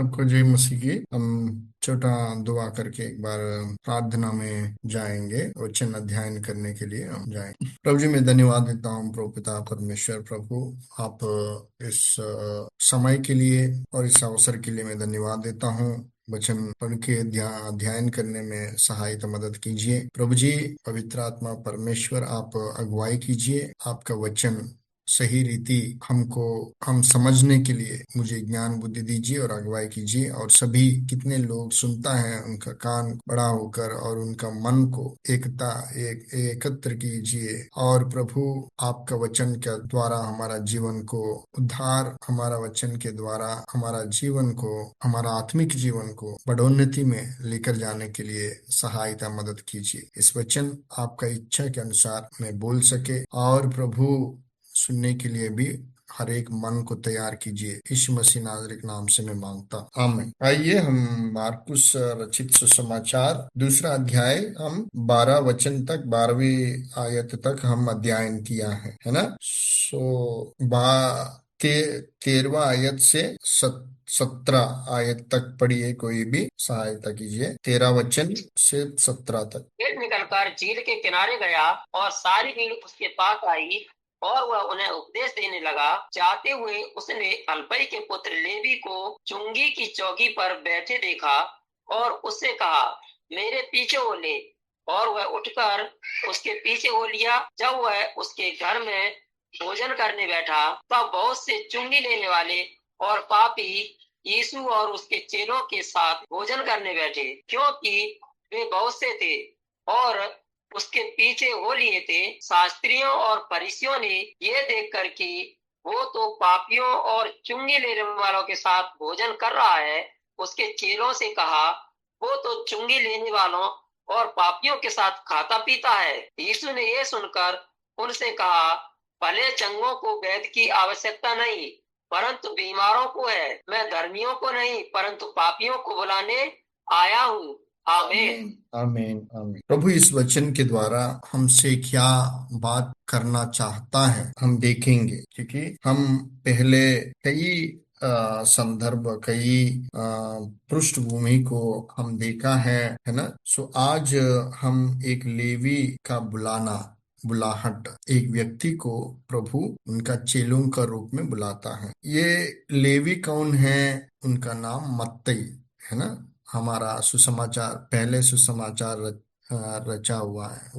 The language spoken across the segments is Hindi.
सबको जय मसीह की। हम छोटा दुआ करके एक बार प्रार्थना में जाएंगे। वचन अध्ययन करने के लिए हम जाएंगे। प्रभु जी, मैं धन्यवाद देता हूँ प्रभु पिता परमेश्वर। प्रभु आप इस समय के लिए और इस अवसर के लिए मैं धन्यवाद देता हूँ। वचन पढ़ के अध्ययन करने में सहायता मदद कीजिए प्रभु जी। पवित्र आत्मा परमेश्वर आप अगुवाई कीजिए। आपका वचन सही रीति हम समझने के लिए मुझे ज्ञान बुद्धि दीजिए और अगुवाई कीजिए। और सभी कितने लोग सुनता है उनका कान बड़ा होकर और उनका मन को एकत्र कीजिए। और प्रभु आपका वचन के द्वारा हमारा जीवन को उद्धार, हमारा वचन के द्वारा हमारा जीवन को, हमारा आत्मिक जीवन को बढ़ोन्नति में लेकर जाने के लिए सहायता मदद कीजिए। इस वचन आपका इच्छा के अनुसार मैं बोल सके और प्रभु सुनने के लिए भी हर एक मन को तैयार कीजिए। यीशु मसीह नाजरिक नाम से मैं मांगता, आमीन। आइए हम मार्कुस रचित सुसमाचार दूसरा अध्याय, हम 12 वचन तक, 12वीं आयत तक हम अध्ययन किया है ना। ते, 13वां आयत से 17 आयत तक पढ़िए। कोई भी सहायता कीजिए। 13 वचन से 17 तक। पेट निकलकर झील के किनारे गया और सारी भीड़ उसके पास आई और वह उन्हें उपदेश देने लगा। जाते हुए उसने हलफई के पुत्र लेवी को चुंगी की चौकी पर बैठे देखा और उससे कहा, मेरे पीछे हो ले। और वह उठकर उसके पीछे हो लिया। जब वह उसके घर में भोजन करने बैठा तब बहुत से चुंगी लेने वाले और पापी यीशु और उसके चेलों के साथ भोजन करने बैठे, क्योंकि वे बहुत से थे और उसके पीछे हो लिए थे। शास्त्रियों और फरीसियों ने ये देखकर कि वो तो पापियों और चुंगी लेने वालों के साथ भोजन कर रहा है, उसके चेलों से कहा, वो तो चुंगी लेने वालों और पापियों के साथ खाता पीता है। यीशु ने ये सुनकर उनसे कहा, भले चंगों को वैद्य की आवश्यकता नहीं, परंतु बीमारों को है। मैं धर्मियों को नहीं परंतु पापियों को बुलाने आया हूँ। आमीन। आमीन आमीन। प्रभु इस वचन के द्वारा हमसे क्या बात करना चाहता है हम देखेंगे, क्योंकि हम पहले कई संदर्भ, कई पृष्ठभूमि को हम देखा है ना। सो आज हम एक लेवी का बुलाहट, एक व्यक्ति को प्रभु उनका चेलों का रूप में बुलाता है। ये लेवी कौन है? उनका नाम मत्तई है ना। हमारा सुसमाचार, पहले सुसमाचार रचा हुआ है,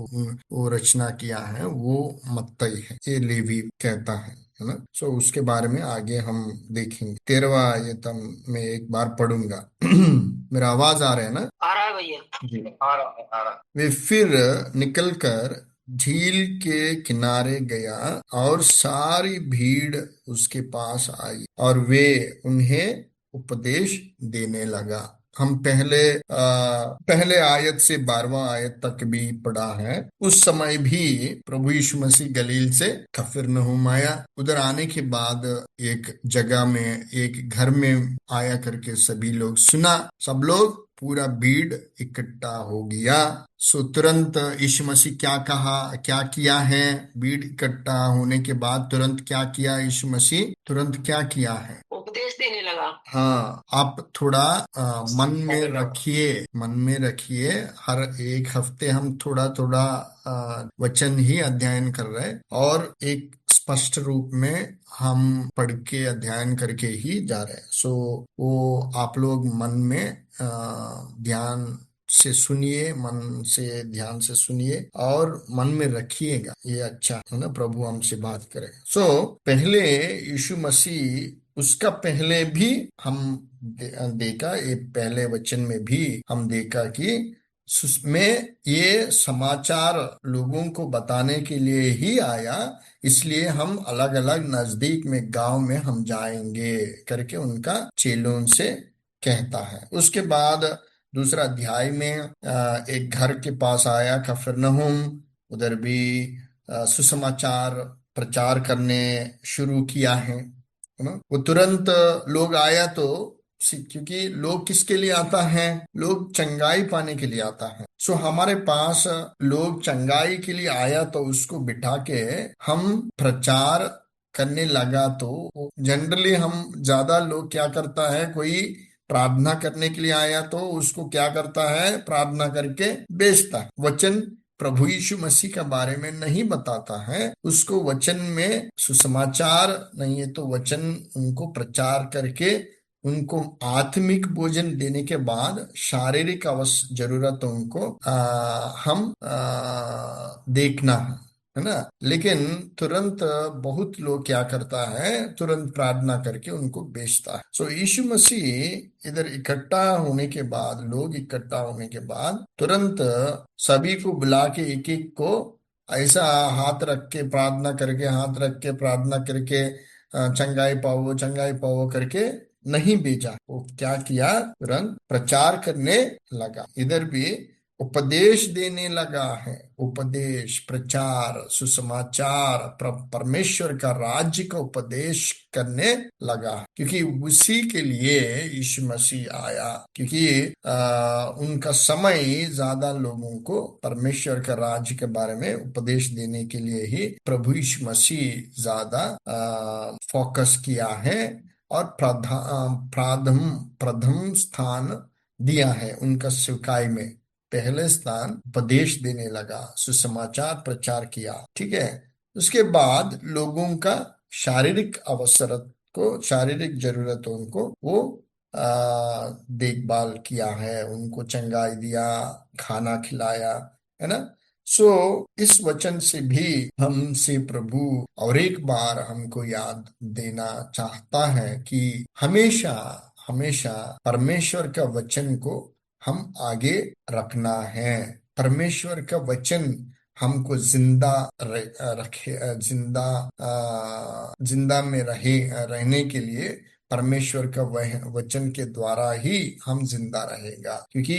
वो रचना किया है, वो मत्तई है। ये लेवी कहता है ना। सो उसके बारे में आगे हम देखेंगे। 13वां आयत मैं एक बार पढ़ूंगा। मेरा आवाज आ रहा है ना? आ रहा है भैया। जी, आ रहा। वे फिर निकलकर झील के किनारे गया और सारी भीड़ उसके पास आई और वे उन्हें उपदेश देने लगा। हम पहले आयत से 12वां आयत तक भी पढ़ा है। उस समय भी प्रभु यीशु मसीह गलील से कफरनहूम आया। उधर आने के बाद एक जगह में, एक घर में आया करके सभी लोग सुना। सब लोग, पूरा भीड़ इकट्ठा हो गया। सो तुरंत यीशु मसीह क्या कहा, क्या किया है? भीड़ इकट्ठा होने के बाद तुरंत क्या किया यीशु मसीह? तुरंत क्या किया है? उपदेश देने लगा। हाँ, आप थोड़ा मन में रखिए, मन में रखिए। हर एक हफ्ते हम थोड़ा थोड़ा वचन ही अध्ययन कर रहे हैं और एक स्पष्ट रूप में हम पढ़ के अध्ययन करके ही जा रहे हैं। सो वो आप लोग मन में ध्यान से सुनिए, मन से ध्यान से सुनिए और मन में रखिएगा। ये अच्छा है ना, प्रभु हमसे बात करेगा। सो पहले यीशु मसीह, उसका पहले भी हम देखा, ये पहले वचन में भी हम देखा कि में ये समाचार लोगों को बताने के लिए ही आया। इसलिए हम अलग अलग नजदीक में, गांव में हम जाएंगे करके उनका चेलों से कहता है। उसके बाद दूसरा अध्याय में एक घर के पास आया, कफरनहूम। उधर भी सुसमाचार प्रचार करने शुरू किया है ना। वो तुरंत लोग आया तो, क्योंकि लोग किसके लिए आता है? लोग चंगाई पाने के लिए आता है। सो हमारे पास लोग चंगाई के लिए आया तो उसको बिठा के हम प्रचार करने लगा। तो जनरली हम ज्यादा लोग क्या करता है, कोई प्रार्थना करने के लिए आया तो उसको क्या करता है, प्रार्थना करके बेचता है। वचन प्रभु यीशु मसीह के बारे में नहीं बताता है, उसको वचन में सुसमाचार नहीं है तो वचन उनको प्रचार करके उनको आत्मिक भोजन देने के बाद शारीरिक जरूरत उनको हम देखना है ना। लेकिन तुरंत बहुत लोग क्या करता है, तुरंत प्रार्थना करके उनको बेचता है। सो यीशु मसीह इधर इकट्ठा होने के बाद, लोग इकट्ठा होने के बाद तुरंत सभी को बुला के एक एक को ऐसा हाथ रख के प्रार्थना करके, हाथ रख के प्रार्थना करके चंगाई पाओ करके नहीं भेजा। वो क्या किया, तुरंत प्रचार करने लगा। इधर भी उपदेश देने लगा है, उपदेश, प्रचार, सुसमाचार, परमेश्वर का राज्य का उपदेश करने लगा, क्योंकि उसी के लिए यीशु मसीह आया। क्योंकि उनका समय ज्यादा लोगों को परमेश्वर का राज्य के बारे में उपदेश देने के लिए ही प्रभु यीशु मसीह ज्यादा फोकस किया है और प्रथम प्रथम स्थान दिया है उनका सेवकाई में। पहले स्थान उपदेश देने लगा, सुसमाचार प्रचार किया, ठीक है। उसके बाद लोगों का शारीरिक अवसर को, शारीरिक जरूरतों को वो देखभाल किया है, उनको चंगाई दिया, खाना खिलाया, है ना। सो इस वचन से भी हमसे प्रभु और एक बार हमको याद देना चाहता है कि हमेशा हमेशा परमेश्वर का वचन को हम आगे रखना है। परमेश्वर का वचन हमको जिंदा रखे, जिंदा में रहने के लिए परमेश्वर का वह वचन के द्वारा ही हम जिंदा रहेगा। क्योंकि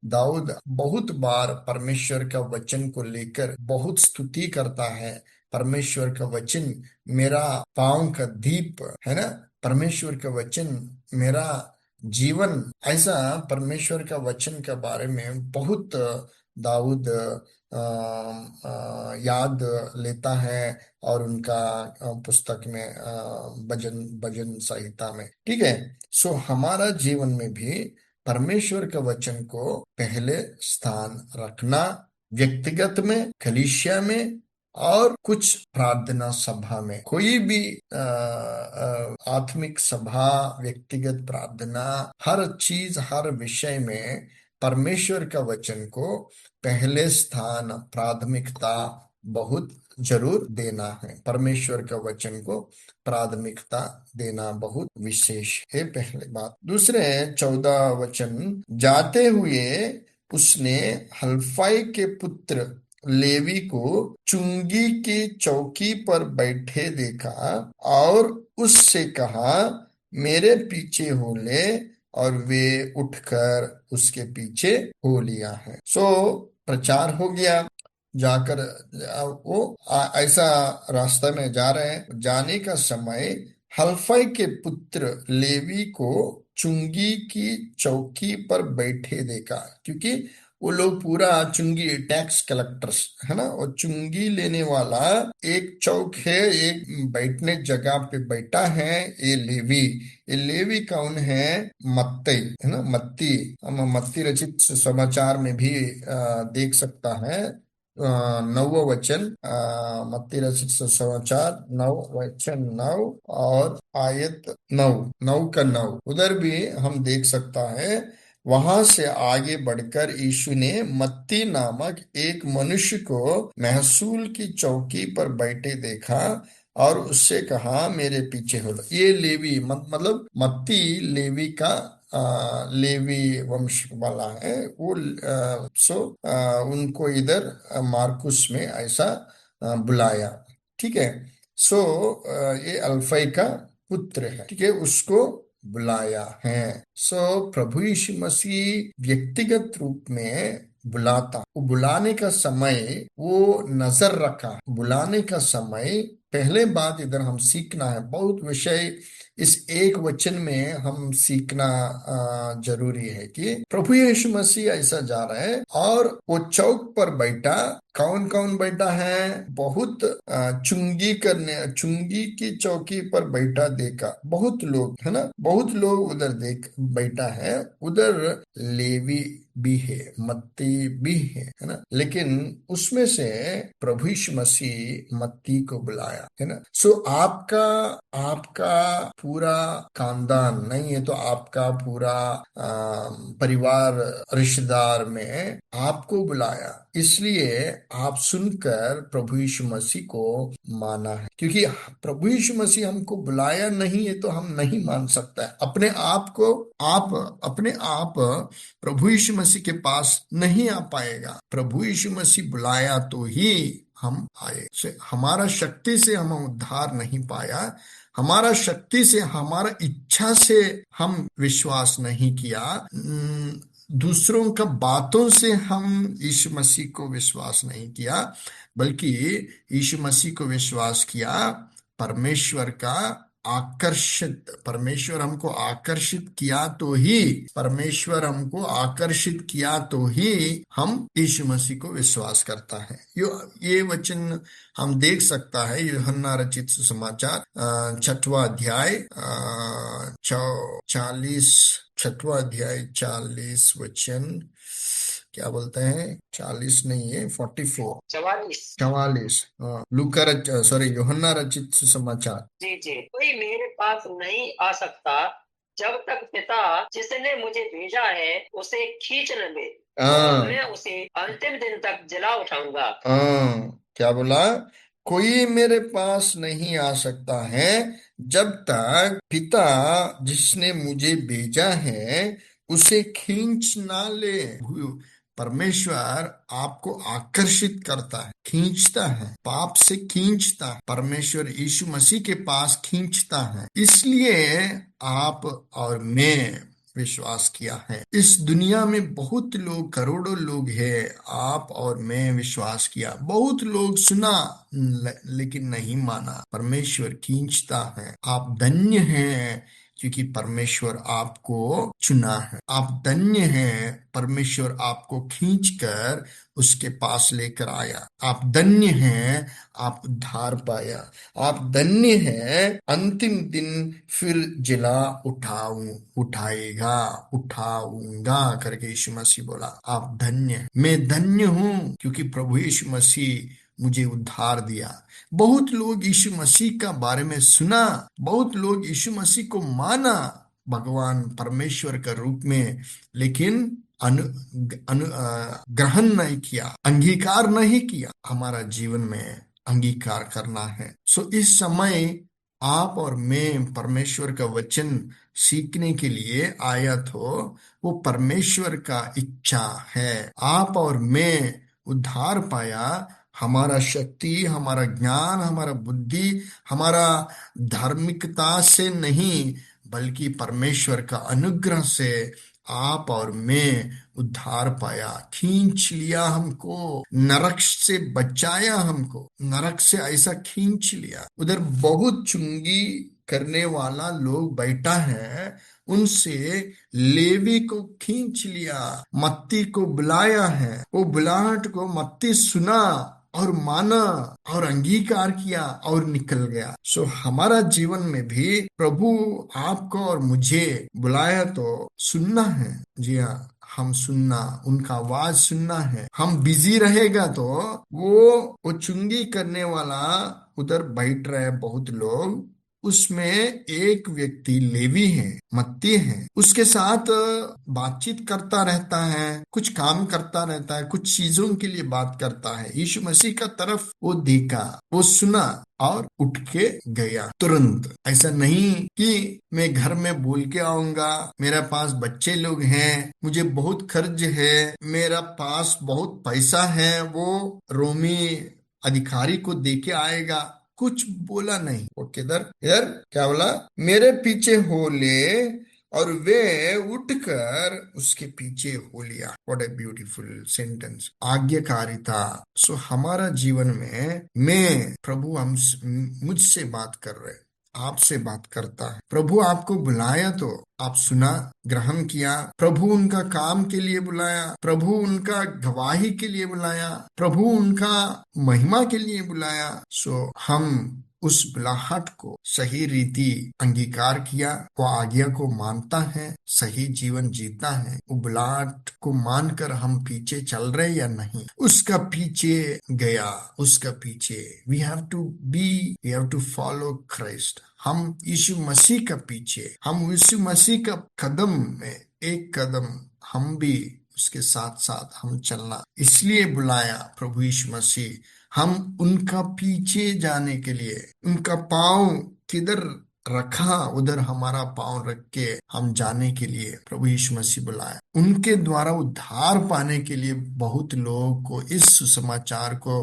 दाऊद बहुत बार परमेश्वर का वचन को लेकर बहुत स्तुति करता है। परमेश्वर का वचन मेरा पांव का दीप है ना, परमेश्वर का वचन मेरा जीवन, ऐसा परमेश्वर का वचन के बारे में बहुत दाऊद याद लेता है और उनका पुस्तक में भजन भजन संहिता में, ठीक है। सो हमारा जीवन में भी परमेश्वर के वचन को पहले स्थान रखना, व्यक्तिगत में, कलीसिया में और कुछ प्रार्थना सभा में, कोई भी आत्मिक सभा, व्यक्तिगत प्रार्थना, हर चीज, हर विषय में परमेश्वर का वचन को पहले स्थान, प्राथमिकता बहुत जरूर देना है। परमेश्वर का वचन को प्राथमिकता देना बहुत विशेष है, पहले बात। दूसरे 14 वचन, जाते हुए उसने हल्फाई के पुत्र लेवी को चुंगी की चौकी पर बैठे देखा और उससे कहा, मेरे पीछे हो ले, और वे उठकर उसके पीछे हो लिया है। सो प्रचार हो गया। जाकर वो ऐसा रास्ते में जा रहे हैं, जाने का समय हल्फई के पुत्र लेवी को चुंगी की चौकी पर बैठे देखा। क्योंकि वो लोग पूरा चुंगी, टैक्स कलेक्टर्स है ना, और चुंगी लेने वाला एक चौक है, एक बैठने जगह पे बैठा है ये लेवी। ये लेवी कौन है, मत्ती है ना, मत्ती। हम मत्ती रचित समाचार में भी देख सकता है, 9वां वचन, मत्ती रचित समाचार 9 वचन 9 और आयत 9, 9 का 9, उधर भी हम देख सकता है। वहां से आगे बढ़कर यीशु ने मत्ती नामक एक मनुष्य को महसूल की चौकी पर बैठे देखा और उससे कहा, मेरे पीछे हो। ये लेवी मतलब मत्ती लेवी का लेवी वंश वाला है वो। उनको इधर मार्कुस में ऐसा बुलाया, ठीक है। सो ये अल्फई का पुत्र है, ठीक है, उसको बुलाया है। सो प्रभु यीशु मसीह व्यक्तिगत रूप में बुलाता, वो बुलाने का समय वो नजर रखा, बुलाने का समय। पहले बात इधर हम सीखना है, बहुत विषय इस एक वचन में हम सीखना जरूरी है कि प्रभु यीशु मसीह ऐसा जा रहा है और वो चौक पर बैठा कौन कौन बैठा है? बहुत चुंगी की चौकी पर बैठा देखा, बहुत लोग है ना, बहुत लोग उधर देख बैठा है। उधर लेवी भी है, मत्ती भी है ना, लेकिन उसमें से प्रभु यीशु मसीह मत्ती को बुलाया, है ना। सो आपका आपका पूरा खानदान नहीं है तो आपका पूरा परिवार, रिश्तेदार में आपको बुलाया, इसलिए आप सुनकर प्रभु यीशु मसीह को माना है। क्योंकि प्रभु यीशु मसीह हमको बुलाया नहीं है तो हम नहीं मान सकता है अपने आप को। आप अपने आप प्रभु यीशु मसीह के पास नहीं आ पाएगा। प्रभु यीशु मसीह बुलाया तो ही हम आए। हमारा शक्ति से हम उद्धार नहीं पाया, हमारा शक्ति से, हमारा इच्छा से हम विश्वास नहीं किया, दूसरों का बातों से हम यीशु मसीह को विश्वास नहीं किया, बल्कि यीशु मसीह को विश्वास किया परमेश्वर का आकर्षित, परमेश्वर हमको आकर्षित किया तो ही, परमेश्वर हमको आकर्षित किया तो ही हम यीशु मसीह को विश्वास करता है। ये वचन हम देख सकता है यूहन्ना रचित सुसमाचार 6वां अध्याय 40 वचन। क्या बोलते हैं? 40 नहीं है, 44, 44। 44। लूका सॉरी, यूहन्ना रचित सुसमाचार। जी जी, कोई मेरे पास नहीं आ सकता जब तक पिता जिसने मुझे भेजा है उसे खींच न ले, और मैं उसे अंतिम दिन तक जला उठाऊंगा। क्या बोला? कोई मेरे पास नहीं आ सकता है जब तक पिता जिसने मुझे भेजा है उसे खींच ना ले। परमेश्वर आपको आकर्षित करता है, खींचता है, पाप से खींचता है, परमेश्वर यीशु मसीह के पास खींचता है। इसलिए आप और मैं विश्वास किया है। इस दुनिया में बहुत लोग, करोड़ों लोग हैं, आप और मैं विश्वास किया, बहुत लोग सुना लेकिन नहीं माना। परमेश्वर खींचता है। आप धन्य हैं क्योंकि परमेश्वर आपको चुना है। आप धन्य हैं, परमेश्वर आपको खींचकर उसके पास लेकर आया। आप धन्य हैं, आप उद्धार पाया। आप धन्य हैं, अंतिम दिन फिर जिला उठाएगा, उठाऊंगा करके यीशु मसीह बोला। आप धन्य हैं। मैं धन्य हूं क्योंकि प्रभु यीशु मसीह मुझे उद्धार दिया। बहुत लोग यीशु मसीह का बारे में सुना, बहुत लोग यीशु मसीह को माना भगवान परमेश्वर के रूप में, लेकिन ग्रहण नहीं किया, अंगीकार नहीं किया। हमारा जीवन में अंगीकार करना है। सो इस समय आप और मैं परमेश्वर का वचन सीखने के लिए आया तो वो परमेश्वर का इच्छा है। आप और मैं उद्धार पाया, हमारा शक्ति, हमारा ज्ञान, हमारा बुद्धि, हमारा धार्मिकता से नहीं, बल्कि परमेश्वर का अनुग्रह से आप और मैं उद्धार पाया। खींच लिया हमको, नरक से बचाया हमको, नरक से ऐसा खींच लिया। उधर बहुत चुंगी करने वाला लोग बैठा है, उनसे लेवी को खींच लिया, मत्ती को बुलाया है। वो बुलाहट को मत्ती सुना और माना और अंगीकार किया और निकल गया। सो हमारा जीवन में भी प्रभु आपको और मुझे बुलाया तो सुनना है। जी हाँ, हम सुनना, उनका आवाज सुनना है। हम बिजी रहेगा तो वो चुंगी करने वाला उधर बैठ रहे बहुत लोग, उसमें एक व्यक्ति लेवी है, मत्ती है, उसके साथ बातचीत करता रहता है, कुछ काम करता रहता है, कुछ चीजों के लिए बात करता है। यीशु मसीह का तरफ वो देखा, वो सुना और उठ के गया तुरंत। ऐसा नहीं कि मैं घर में बोल के आऊंगा, मेरे पास बच्चे लोग हैं, मुझे बहुत खर्च है, मेरा पास बहुत पैसा है, वो रोमी अधिकारी को दे के आएगा, कुछ बोला नहीं। वो किधर इधर क्या बोला? मेरे पीछे हो ले, और वे उठकर उसके पीछे हो लिया। व्हाट ए ब्यूटीफुल सेंटेंस, आज्ञाकारिता। सो हमारा जीवन में मैं प्रभु हम मुझसे बात कर रहे, आपसे बात करता है। प्रभु आपको बुलाया तो आप सुना, ग्रहण किया। प्रभु उनका काम के लिए बुलाया, प्रभु उनका गवाही के लिए बुलाया, प्रभु उनका महिमा के लिए बुलाया। सो हम उस बुलाहट को सही रीति अंगीकार किया, वो आज्ञा को मानता है, सही जीवन जीता है। वो बुलाहट को मानकर हम पीछे चल रहे या नहीं, उसका पीछे गया, उसका पीछे। We have to follow Christ. हम यीशु मसीह का पीछे, हम यीशु मसीह का कदम में एक कदम हम भी उसके साथ साथ हम चलना, इसलिए बुलाया प्रभु यीशु मसीह। हम उनका पीछे जाने के लिए, उनका पांव किधर रखा उधर हमारा पांव रख के हम जाने के लिए प्रभु यीशु मसीह बुलाया। उनके द्वारा उद्धार पाने के लिए बहुत लोगों को इस सुसमाचार को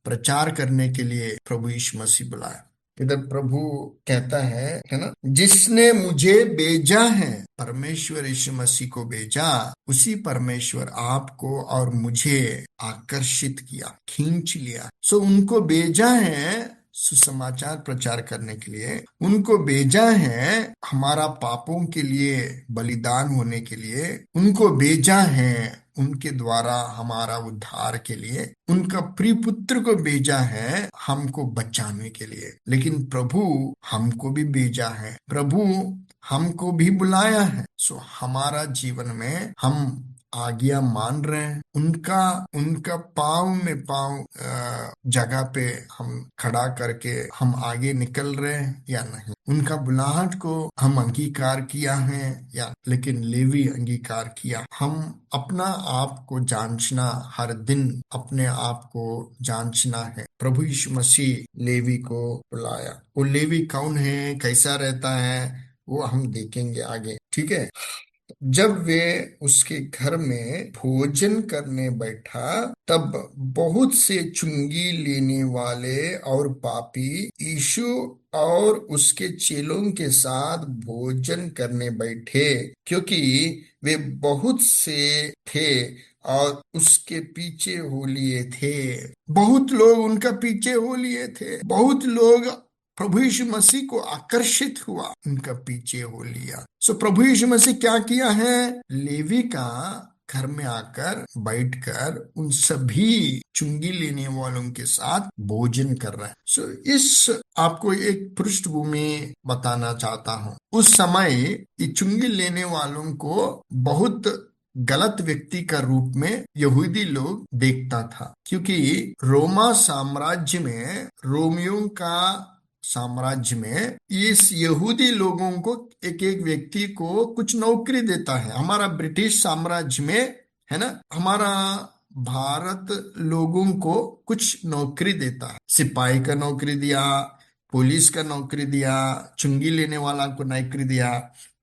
प्रचार करने के लिए प्रभु यीशु मसीह बुलाया। इधर प्रभु कहता है ना, जिसने मुझे भेजा है, परमेश्वर यीशु मसीह को भेजा, उसी परमेश्वर आपको और मुझे आकर्षित किया, खींच लिया। सो उनको भेजा है सुसमाचार प्रचार करने के लिए, उनको भेजा है हमारा पापों के लिए बलिदान होने के लिए, उनको भेजा है उनके द्वारा हमारा उद्धार के लिए, उनका प्रिय पुत्र को भेजा है हमको बचाने के लिए। लेकिन प्रभु हमको भी भेजा है, प्रभु हमको भी बुलाया है। सो हमारा जीवन में हम आज्ञा मान रहे हैं, उनका उनका पाँव में पाँव जगह पे हम खड़ा करके हम आगे निकल रहे हैं या नहीं, उनका बुलाहट को हम अंगीकार किया है या, लेकिन लेवी अंगीकार किया। हम अपना आप को जांचना, हर दिन अपने आप को जांचना है। प्रभु यीशु मसीह लेवी को बुलाया। वो लेवी कौन है, कैसा रहता है, वो हम देखेंगे आगे, ठीक है। जब वे उसके घर में भोजन करने बैठा, तब बहुत से चुंगी लेने वाले और पापी यीशु और उसके चेलों के साथ भोजन करने बैठे, क्योंकि वे बहुत से थे और उसके पीछे हो लिए थे। बहुत लोग उनका पीछे हो लिए थे, बहुत लोग प्रभु यीशु मसीह को आकर्षित हुआ, उनका पीछे हो लिया। सो प्रभु यीशु मसीह क्या किया है, लेवी का घर में आकर बैठकर उन सभी चुंगी लेने वालों के साथ भोजन कर रहा है। सो इस आपको एक पृष्ठभूमि बताना चाहता हूँ। उस समय ये चुंगी लेने वालों को बहुत गलत व्यक्ति का रूप में यहूदी लोग देखता था, क्योंकि रोमा साम्राज्य में, रोमियों का साम्राज्य में इस यहूदी लोगों को एक एक व्यक्ति को कुछ नौकरी देता है। हमारा ब्रिटिश साम्राज्य में है ना, हमारा भारत लोगों को कुछ नौकरी देता है, सिपाही का नौकरी दिया, पुलिस का नौकरी दिया, चुंगी लेने वाला को नौकरी दिया।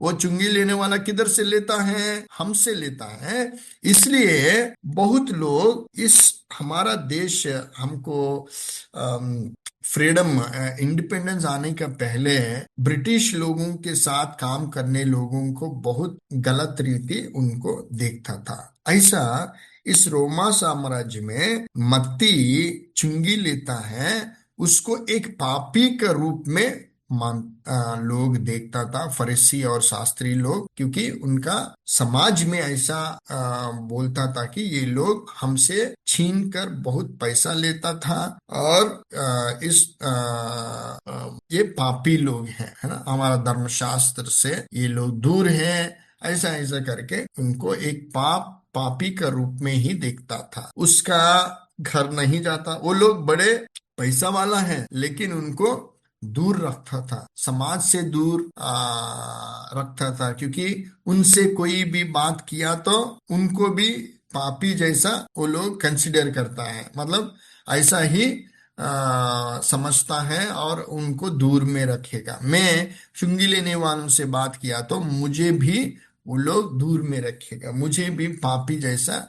वो चुंगी लेने वाला किधर से लेता है, हमसे लेता है। इसलिए बहुत लोग इस हमारा देश हमको फ्रीडम इंडिपेंडेंस आने का पहले ब्रिटिश लोगों के साथ काम करने लोगों को बहुत गलत रीति उनको देखता था। ऐसा इस रोमा साम्राज्य में मत्ती चुंगी लेता है, उसको एक पापी का रूप में लोग देखता था, फरीसी और शास्त्री लोग, क्योंकि उनका समाज में ऐसा बोलता था कि ये लोग हमसे छीन कर बहुत पैसा लेता था और ये पापी लोग हैं, है ना, हमारा धर्मशास्त्र से ये लोग दूर हैं। ऐसा ऐसा करके उनको एक पापी का रूप में ही देखता था। उसका घर नहीं जाता, वो लोग बड़े पैसा वाला है लेकिन उनको दूर रखता था, समाज से दूर रखता था, क्योंकि उनसे कोई भी बात किया तो उनको भी पापी जैसा वो लोग कंसिडर करता है, मतलब ऐसा ही समझता है और उनको दूर में रखेगा। मैं चुंगी लेने वालों से बात किया तो मुझे भी वो लोग दूर में रखेगा, मुझे भी पापी जैसा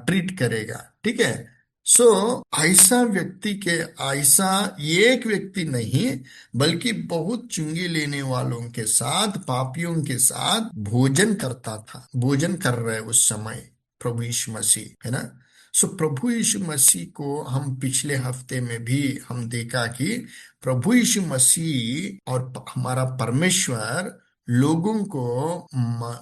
ट्रीट करेगा, ठीक है। सो ऐसा व्यक्ति के, ऐसा एक व्यक्ति नहीं बल्कि बहुत चुंगी लेने वालों के साथ, पापियों के साथ भोजन करता था, भोजन कर रहे उस समय प्रभु यीशु मसीह, है ना। सो प्रभु यीशु मसीह को हम पिछले हफ्ते में भी हम देखा कि प्रभु यीशु मसीह और हमारा परमेश्वर लोगों को,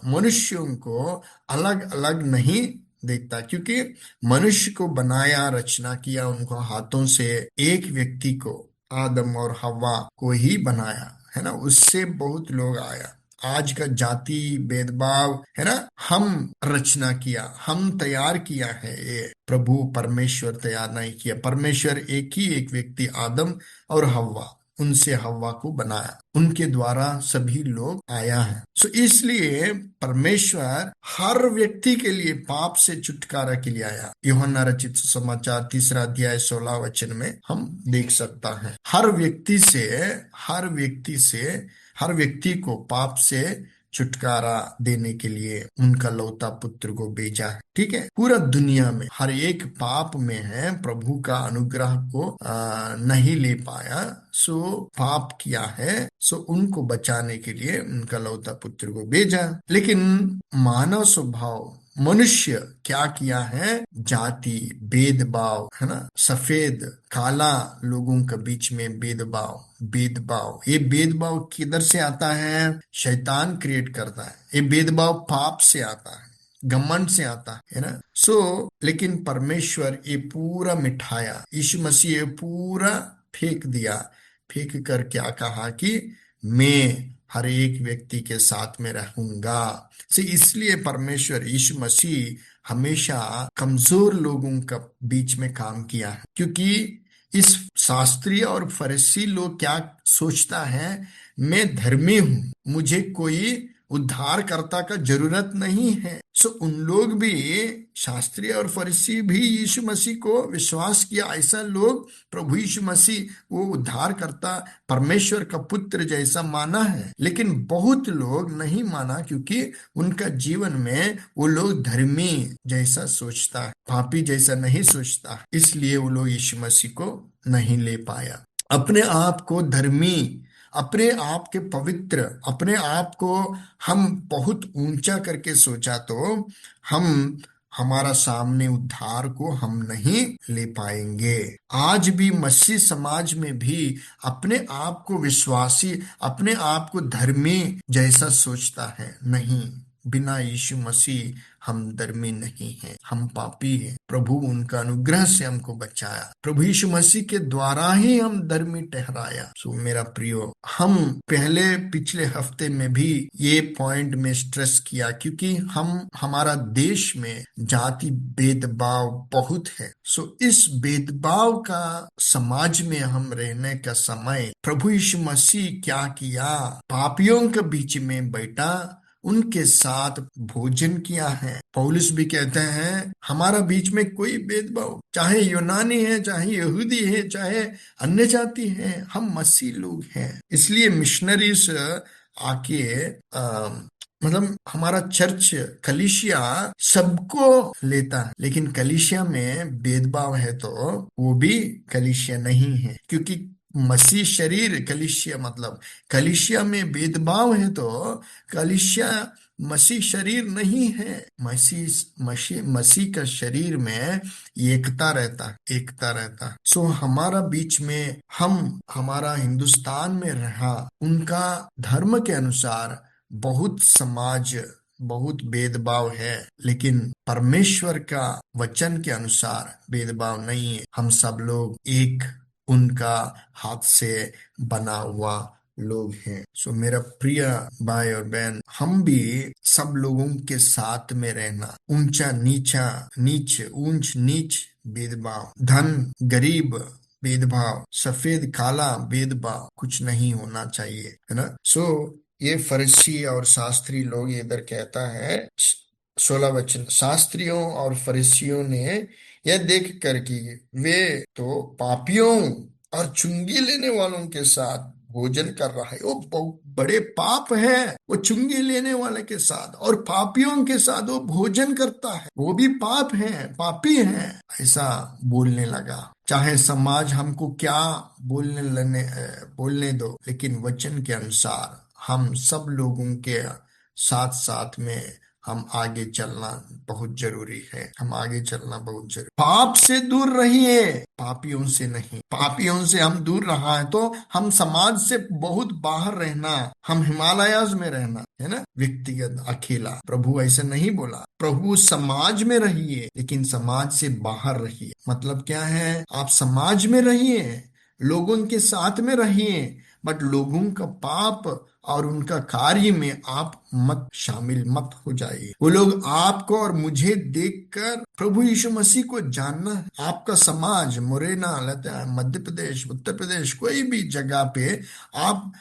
मनुष्यों को अलग अलग नहीं देखता, क्योंकि मनुष्य को बनाया, रचना किया उनको हाथों से, एक व्यक्ति को, आदम और हव्वा को ही बनाया, है ना। उससे बहुत लोग आया। आज का जाति भेदभाव, है ना, हम रचना किया, हम तैयार किया है, ये प्रभु परमेश्वर तैयार नहीं किया। परमेश्वर एक ही एक व्यक्ति आदम और हव्वा, उनसे हव्वा को बनाया, उनके द्वारा सभी लोग आया है। सो इसलिए परमेश्वर हर व्यक्ति के लिए पाप से छुटकारा के लिए आया। यूहन्ना रचित समाचार 3 अध्याय 16 वचन में हम देख सकता है, हर व्यक्ति को पाप से छुटकारा देने के लिए उनका लौता पुत्र को भेजा है। ठीक है, पूरा दुनिया में हर एक पाप में है, प्रभु का अनुग्रह को नहीं ले पाया, सो पाप किया है, सो उनको बचाने के लिए उनका लौता पुत्र को भेजा। लेकिन मानव स्वभाव, मनुष्य क्या किया है, जाति भेदभाव, है ना, सफेद काला लोगों के बीच में भेदभाव, ये भेदभाव किधर से आता है? शैतान क्रिएट करता है। ये भेदभाव पाप से आता है, घमंड से आता है ना। लेकिन परमेश्वर ये पूरा मिटाया, यीशु मसीह ये पूरा फेंक दिया, फेंक कर क्या कहा कि मैं हर एक व्यक्ति के साथ में रहूंगा। इसलिए परमेश्वर यीशु मसीह हमेशा कमजोर लोगों का बीच में काम किया है, क्योंकि इस शास्त्रीय और फरीसी लोग क्या सोचता है, मैं धर्मी हूं, मुझे कोई उद्धारकर्ता का जरूरत नहीं है। उन लोग भी, शास्त्रीय और फरीसी भी यीशु मसीह को विश्वास किया। ऐसा लोग प्रभु यीशु मसीह वो उद्धारकर्ता, परमेश्वर का पुत्र जैसा माना है, लेकिन बहुत लोग नहीं माना, क्योंकि उनका जीवन में वो लोग धर्मी जैसा सोचता है, पापी जैसा नहीं सोचता, इसलिए वो लोग यीशु मसीह को नहीं ले पाया। अपने आप को धर्मी, अपने आप के पवित्र, अपने आप को हम बहुत ऊंचा करके सोचा तो हम, हमारा सामने उद्धार को हम नहीं ले पाएंगे। आज भी मसीह समाज में भी अपने आप को विश्वासी, अपने आप को धर्मी जैसा सोचता है। नहीं, बिना यीशु मसीह हम धर्मी नहीं हैं, हम पापी हैं। प्रभु उनका अनुग्रह से हमको बचाया, प्रभु यीशु मसीह के द्वारा ही हम धर्मी ठहराया। मेरा प्रियो, हम पहले पिछले हफ्ते में भी ये पॉइंट में स्ट्रेस किया, क्योंकि हमारा देश में जाति भेदभाव बहुत है। इस भेदभाव का समाज में हम रहने का समय प्रभु यीशु मसीह क्या किया, पापियों के बीच में बैठा, उनके साथ भोजन किया है। पौलुस भी कहते हैं, हमारा बीच में कोई भेदभाव, चाहे यूनानी है, चाहे यहूदी है, चाहे अन्य जाति है, हम मसीह लोग हैं। इसलिए मिशनरीज आके मतलब हमारा चर्च, कलीसिया सबको लेता है, लेकिन कलीसिया में भेदभाव है तो वो भी कलीसिया नहीं है, क्योंकि मसीह शरीर, कलीसिया मतलब कलीसिया में भेदभाव है तो कलीसिया मसीह शरीर नहीं है। मसीह का शरीर में एकता रहता। हमारा बीच में, हम हमारा हिंदुस्तान में रहा, उनका धर्म के अनुसार बहुत समाज, बहुत भेदभाव है, लेकिन परमेश्वर का वचन के अनुसार भेदभाव नहीं है। हम सब लोग एक उनका हाथ से बना हुआ लोग हैं। मेरा प्रिय भाई और बहन, हम भी सब लोगों के साथ में रहना, ऊंचा नीचा, ऊंच नीच भेदभाव, धन गरीब भेदभाव, सफेद काला भेदभाव कुछ नहीं होना चाहिए, है ना। ये फरीसी और शास्त्री लोग इधर कहता है 16 वचन, शास्त्रियों और फरीसियों ने यह देख कर कि वे तो पापियों और चुंगी लेने वालों के साथ भोजन कर रहा है, वो बहुत बड़े पाप है, वो चुंगी लेने वाले के साथ और पापियों के साथ वो भोजन करता है, वो भी पाप है, पापी है, ऐसा बोलने लगा। चाहे समाज हमको क्या बोलने दो, लेकिन वचन के अनुसार हम सब लोगों के साथ साथ में हम आगे चलना बहुत जरूरी है। हम आगे चलना बहुत जरूरी। पाप से दूर रहिए, पापियों से नहीं। पापियों से हम दूर रहा है तो हम समाज से बहुत बाहर रहना, हम हिमालयाज में रहना है ना, व्यक्तिगत अकेला। प्रभु ऐसे नहीं बोला। प्रभु समाज में रहिए लेकिन समाज से बाहर रहिए। मतलब क्या है? आप समाज में रहिए, लोगों के साथ में रहिए, बट लोगों का पाप और उनका कार्य में आप मत शामिल मत हो जाइए। वो लोग आपको और मुझे देखकर प्रभु यीशु मसीह को जानना है। आपका समाज मुरैना, लता, मध्य प्रदेश, उत्तर प्रदेश, कोई भी जगह पे आप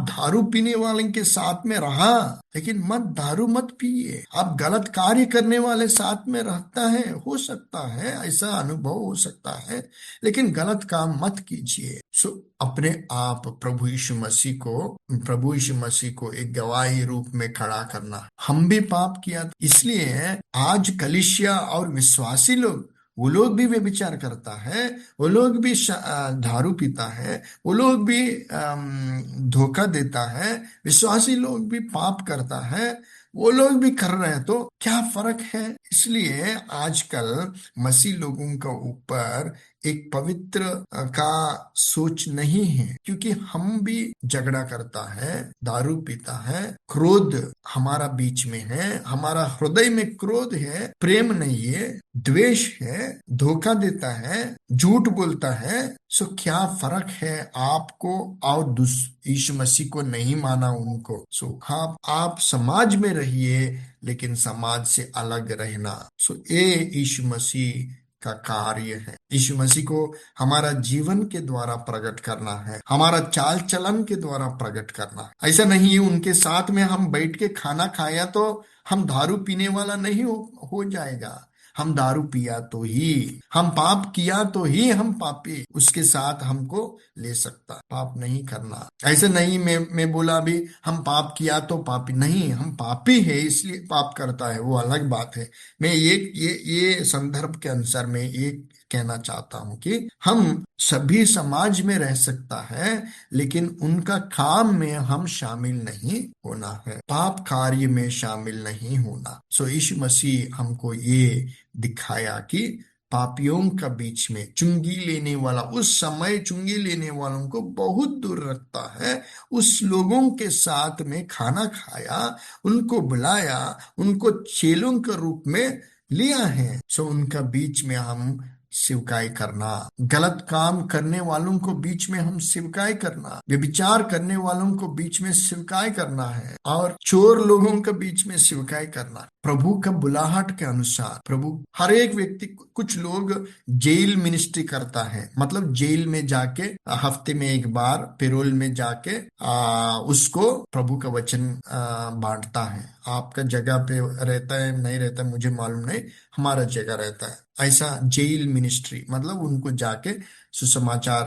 दारू पीने वाले के साथ में रहा, लेकिन मत दारू मत पिए। आप गलत कार्य करने वाले साथ में रहता है, हो सकता है ऐसा अनुभव हो सकता है, लेकिन गलत काम मत कीजिए। सो अपने आप प्रभु यीशु मसीह को एक गवाही रूप में खड़ा करना। हम भी पाप किया, इसलिए आज कलीसिया और विश्वासी लोग, वो लोग भी व्यभिचार करता है, वो लोग भी दारू पीता है, वो लोग भी धोखा देता है, विश्वासी लोग भी पाप करता है, वो लोग भी कर रहे हैं, तो क्या फर्क है? इसलिए आजकल मसीह लोगों का ऊपर एक पवित्र का सोच नहीं है, क्योंकि हम भी झगड़ा करता है, दारू पीता है, क्रोध हमारा बीच में है, हमारा हृदय में क्रोध है, प्रेम नहीं है, द्वेष है, धोखा देता है, झूठ बोलता है। सो क्या फर्क है आपको और यीशु मसीह को नहीं माना उनको? सो हाँ, आप समाज में रहिए लेकिन समाज से अलग रहना। सो ये यीशु मसीह का कार्य है। यीशु मसीह को हमारा जीवन के द्वारा प्रकट करना है, हमारा चाल चलन के द्वारा प्रकट करना है। ऐसा नहीं है उनके साथ में हम बैठ के खाना खाया तो हम दारू पीने वाला नहीं हो जाएगा। हम दारू पिया तो ही, हम पाप किया तो ही हम पापी उसके साथ हमको ले सकता। पाप नहीं करना, ऐसे नहीं मैं बोला अभी हम पाप किया तो पापी नहीं, हम पापी है इसलिए पाप करता है, वो अलग बात है। मैं ये संदर्भ के अनुसार मैं ये कहना चाहता हूं कि हम सभी समाज में रह सकता है, लेकिन उनका काम में हम शामिल नहीं होना है, पाप कार्य में शामिल नहीं होना। सो यीशु मसीह हमको ये दिखाया कि पापियों का बीच में चुंगी लेने वाला, उस समय चुंगी लेने वालों को बहुत दूर रखता है। उस लोगों के साथ में खाना खाया, उनको बुलाया, उनको चेलों के रूप में लिया है। सो उनका बीच में हम सेवकाई करना, गलत काम करने वालों को बीच में हम सेवकाई करना, व्यभिचार करने वालों को बीच में सेवकाई करना है, और चोर लोगों के बीच में सेवकाई करना। प्रभु का बुलाहट के अनुसार प्रभु हर एक व्यक्ति, कुछ लोग जेल मिनिस्ट्री करता है, मतलब जेल में जाके हफ्ते में एक बार पैरोल में जाके उसको प्रभु का वचन बांटता है। आपका जगह पे रहता है नहीं रहता है मुझे मालूम नहीं, हमारा जगह रहता है। ऐसा जेल मिनिस्ट्री मतलब उनको जाके सुसमाचार,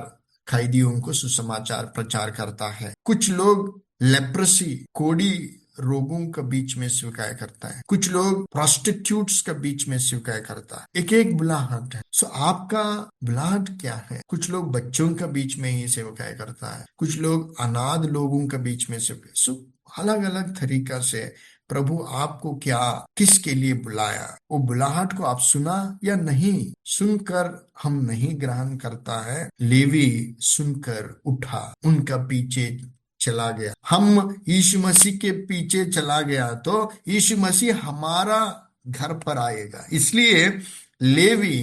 कैदियों को सुसमाचार प्रचार करता है। कुछ लोग लेप्रेसी, कोढ़ी रोगों के बीच में स्वीकार करता है, कुछ लोग प्रोस्टिट्यूट्स के बीच में स्वीकार करता है। एक एक बुलाहट है। सो आपका बुलाहट क्या है? कुछ लोग बच्चों के बीच में ही सेवकाई करता है, कुछ लोग अनाथ लोगों के बीच में से। सो अलग अलग तरीका से प्रभु आपको क्या, किसके लिए बुलाया, वो बुलाहट को आप सुना या नहीं? सुनकर हम नहीं ग्रहण करता है। लेवी सुनकर उठा, उनका पीछे चला गया। हम यीशु मसीह के पीछे चला गया तो यीशु मसीह हमारा घर पर आएगा। इसलिए लेवी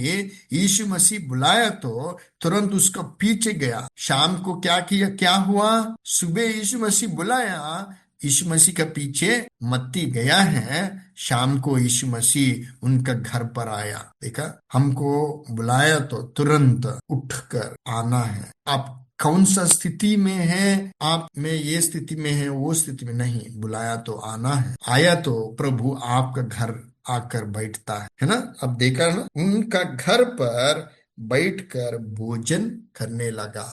यीशु मसीह बुलाया तो तुरंत उसका पीछे गया। शाम को क्या किया, क्या हुआ? सुबह यीशु मसीह बुलाया, यीशु मसीह का पीछे मत्ती गया है, शाम को यीशु मसीह उनका घर पर आया। देखा, हमको बुलाया तो तुरंत उठकर आना है। आप कौन सा स्थिति में है? आप में ये स्थिति में है, वो स्थिति में नहीं, बुलाया तो आना है। आया तो प्रभु आपका घर आकर बैठता है ना। अब देखा ना, उनका घर पर बैठकर भोजन करने लगा।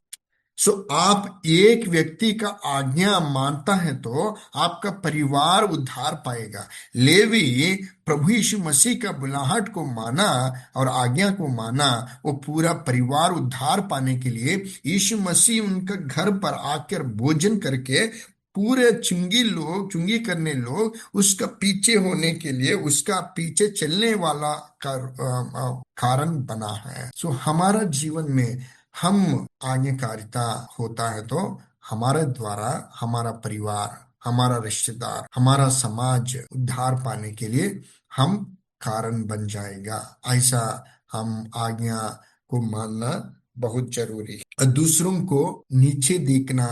सो आप एक व्यक्ति का आज्ञा मानता है तो आपका परिवार उद्धार पाएगा। लेवी प्रभु यीशु मसीह का बुलाहट को माना और आज्ञा को माना, वो पूरा परिवार उद्धार पाने के लिए यीशु मसीह उनका घर पर आकर भोजन करके पूरे चुंगी करने लोग उसका पीछे होने के लिए, उसका पीछे चलने वाला कारण बना है। सो हमारा जीवन में हम आज्ञाकारिता होता है तो हमारे द्वारा हमारा परिवार, हमारा रिश्तेदार, हमारा समाज उद्धार पाने के लिए हम कारण बन जाएगा। ऐसा हम आज्ञा को मानना बहुत जरूरी है। और दूसरों को नीचे देखना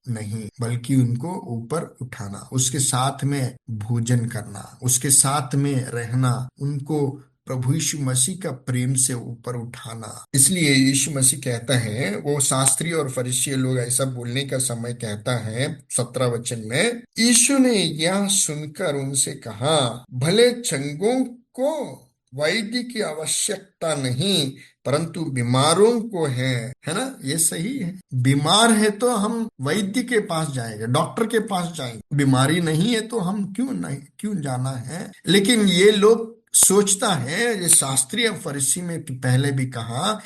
नहीं, बल्कि उनको ऊपर उठाना, उसके साथ में भोजन करना, उसके साथ में रहना, उनको प्रभु यीशु मसीह का प्रेम से ऊपर उठाना। इसलिए यीशु मसीह कहता है, वो शास्त्री और फरीसी लोग ऐसा बोलने का समय कहता है 17 वचन में, यीशु ने यह सुनकर उनसे कहा, भले चंगों को वैद्य की आवश्यकता नहीं, परंतु बीमारों को है ना। ये सही है, बीमार है तो हम वैद्य के पास जाएंगे, डॉक्टर के पास जाएंगे। बीमारी नहीं है तो हम क्यों जाना है। लेकिन ये लोग सोचता है, ये शास्त्रीय फरीसी में पहले भी कहा,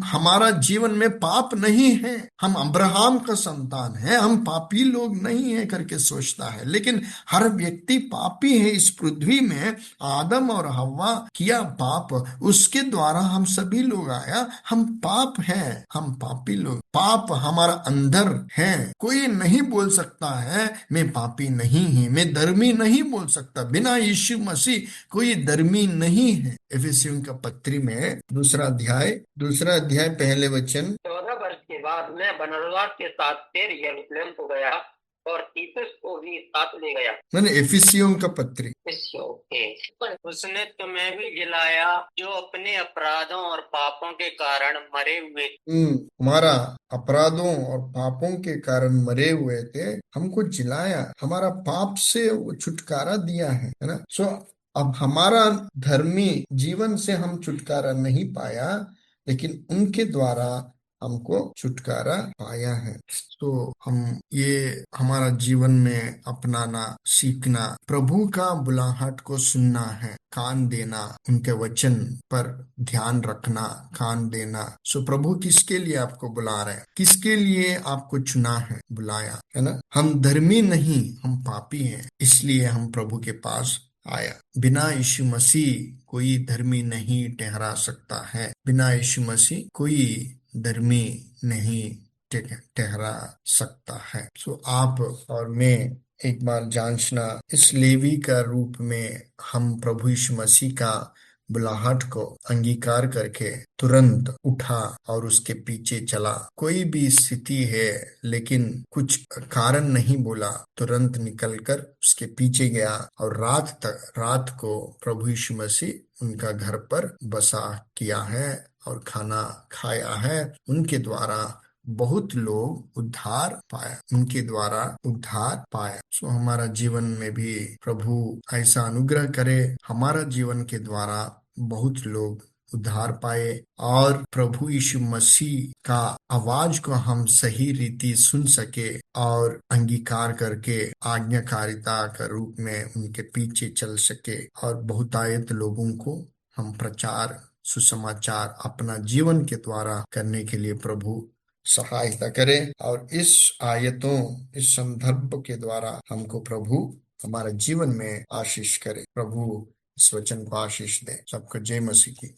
हमारा जीवन में पाप नहीं है, हम अब्राहम का संतान है, हम पापी लोग नहीं है करके सोचता है। लेकिन हर व्यक्ति पापी है इस पृथ्वी में। आदम और हव्वा किया पाप, उसके द्वारा हम सभी लोग आया। हम पाप है, हम पापी लोग, पाप हमारा अंदर है। कोई नहीं बोल सकता है मैं पापी नहीं है, मैं धर्मी नहीं बोल सकता। बिना यीशु मसीह कोई धर्मी नहीं है। एफिसियों का पत्री में दूसरा अध्याय पहले वचन, 14 वर्ष के बाद मैं बरनबास के साथ फिर यरूशलेम को गया और तीतुस को भी साथ ले गया। मैंने एफिसियों का पत्री, उसने तुम्हें भी जिलाया जो अपने अपराधों और पापों के कारण मरे हुए। हमारा अपराधों और पापों के कारण मरे हुए थे, हमको जिलाया, हमारा पाप से वो छुटकारा दिया है ना। सो अब हमारा धर्मी जीवन से हम छुटकारा नहीं पाया, लेकिन उनके द्वारा हमको छुटकारा पाया है। तो हम ये हमारा जीवन में अपनाना सीखना, प्रभु का बुलाहट को सुनना है, कान देना, उनके वचन पर ध्यान रखना, कान देना। सो प्रभु किसके लिए आपको बुला रहे हैं, किसके लिए आपको चुना है, बुलाया है ना। हम धर्मी नहीं, हम पापी हैं, इसलिए हम प्रभु के पास आया। बिना यीशु मसीह कोई धर्मी नहीं ठहरा सकता है, बिना यीशु मसीह कोई धर्मी नहीं ठहरा सकता है। सो आप और मैं एक बार जांचना, इस लेवी का रूप में हम प्रभु यीशु मसीह का बुलाहट को अंगीकार करके तुरंत उठा और उसके पीछे चला। कोई भी स्थिति है लेकिन कुछ कारण नहीं बोला, तुरंत निकलकर उसके पीछे गया और रात को प्रभु यीशु मसीह उनका घर पर बसा किया है और खाना खाया है। उनके द्वारा बहुत लोग उद्धार पाया, उनके द्वारा उद्धार पाया। सो हमारा जीवन में भी प्रभु ऐसा अनुग्रह करे, हमारा जीवन के द्वारा बहुत लोग उद्धार पाए और प्रभु यीशु मसीह का आवाज को हम सही रीति सुन सके और अंगीकार करके आज्ञाकारिता का रूप में उनके पीछे चल सके और बहुतायत लोगों को हम प्रचार सुसमाचार अपना जीवन के द्वारा करने के लिए प्रभु सहायता करे। और इस आयतों, इस संदर्भ के द्वारा हमको प्रभु हमारे जीवन में आशीष करे। प्रभु इस वचन को आशीष दे। सबको जय मसीह की।